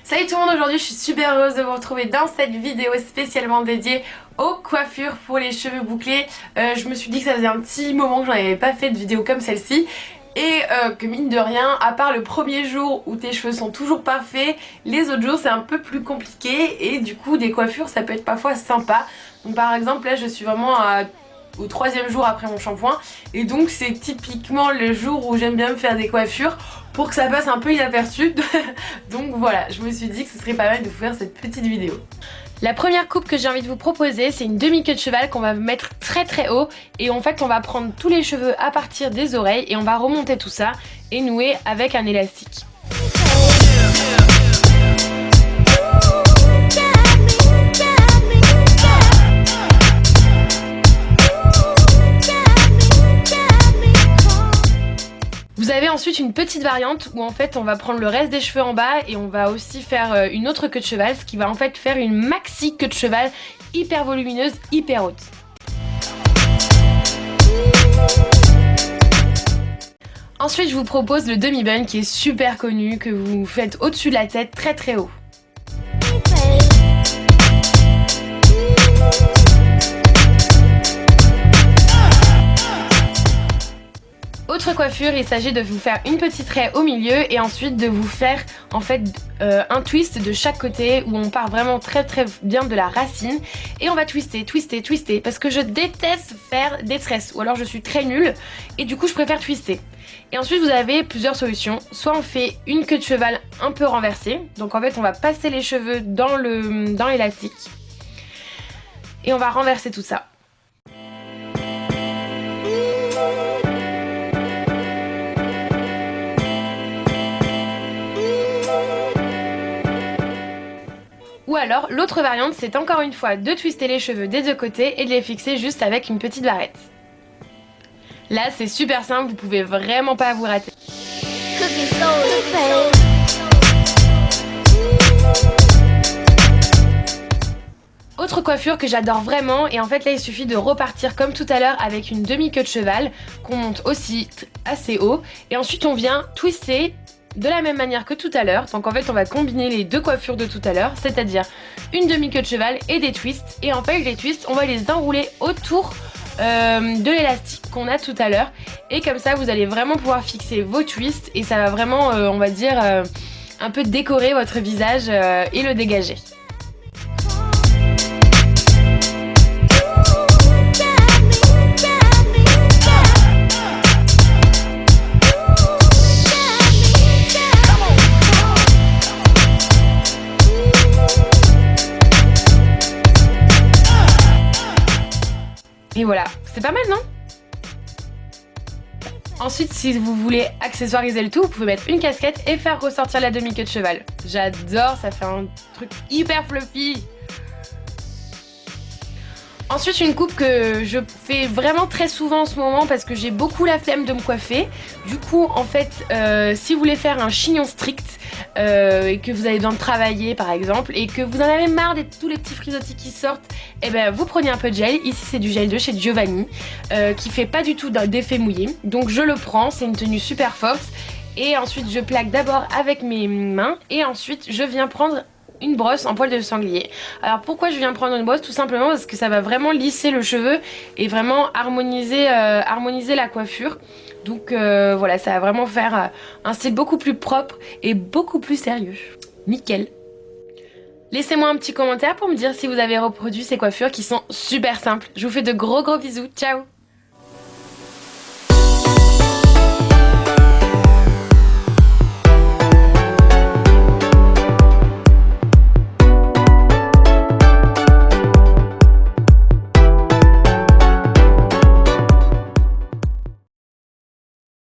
Salut tout le monde, aujourd'hui je suis super heureuse de vous retrouver dans cette vidéo spécialement dédiée aux coiffures pour les cheveux bouclés. Je me suis dit que ça faisait un petit moment que j'en avais pas fait de vidéo comme celle-ci et que mine de rien, à part le premier jour où tes cheveux sont toujours parfaits, les autres jours c'est un peu plus compliqué et du coup des coiffures ça peut être parfois sympa. Donc par exemple là je suis vraiment au troisième jour après mon shampoing et donc c'est typiquement le jour où j'aime bien me faire des coiffures pour que ça passe un peu inaperçu. Donc voilà, je me suis dit que ce serait pas mal de vous faire cette petite vidéo. La première coupe que j'ai envie de vous proposer, c'est une demi-queue de cheval qu'on va mettre très haut et en fait on va prendre tous les cheveux à partir des oreilles et on va remonter tout ça et nouer avec un élastique. Vous avez ensuite une petite variante où en fait on va prendre le reste des cheveux en bas et on va aussi faire une autre queue de cheval, ce qui va en fait faire une maxi queue de cheval hyper volumineuse, hyper haute. Ensuite je vous propose le demi-bun qui est super connu, que vous faites au-dessus de la tête très haut. Autre coiffure, il s'agit de vous faire une petite raie au milieu et ensuite de vous faire en fait un twist de chaque côté où on part vraiment très bien de la racine et on va twister parce que je déteste faire des tresses ou alors je suis très nulle et du coup je préfère twister. Et ensuite vous avez plusieurs solutions, soit on fait une queue de cheval un peu renversée, donc en fait on va passer les cheveux dans l'élastique et on va renverser tout ça. Ou alors, l'autre variante, c'est encore une fois de twister les cheveux des deux côtés et de les fixer juste avec une petite barrette. Là, c'est super simple, vous pouvez vraiment pas vous rater. Autre coiffure que j'adore vraiment, et en fait là il suffit de repartir comme tout à l'heure avec une demi-queue de cheval qu'on monte aussi assez haut et ensuite on vient twister de la même manière que tout à l'heure. Donc en fait on va combiner les deux coiffures de tout à l'heure, c'est-à-dire une demi-queue de cheval et des twists. Et en fait les twists on va les enrouler autour de l'élastique qu'on a tout à l'heure. Et comme ça vous allez vraiment pouvoir fixer vos twists et ça va vraiment on va dire un peu décorer votre visage et le dégager. Et voilà, c'est pas mal non? Ensuite, si vous voulez accessoiriser le tout, vous pouvez mettre une casquette et faire ressortir la demi-queue de cheval. J'adore, ça fait un truc hyper fluffy. Ensuite, une coupe que je fais vraiment très souvent en ce moment parce que j'ai beaucoup la flemme de me coiffer. Du coup, en fait, si vous voulez faire un chignon strict et que vous avez besoin de travailler par exemple et que vous en avez marre de tous les petits frisottis qui sortent, et ben vous prenez un peu de gel. Ici, c'est du gel de chez Giovanni qui fait pas du tout d'effet mouillé. Donc je le prends, c'est une tenue super forte. Et ensuite, je plaque d'abord avec mes mains et ensuite, je viens prendre une brosse en poil de sanglier. Alors pourquoi je viens prendre une brosse? Tout simplement parce que ça va vraiment lisser le cheveu et vraiment harmoniser la coiffure. Donc voilà, ça va vraiment faire un style beaucoup plus propre et beaucoup plus sérieux. Nickel. Laissez-moi un petit commentaire pour me dire si vous avez reproduit ces coiffures qui sont super simples. Je vous fais de gros bisous. Ciao!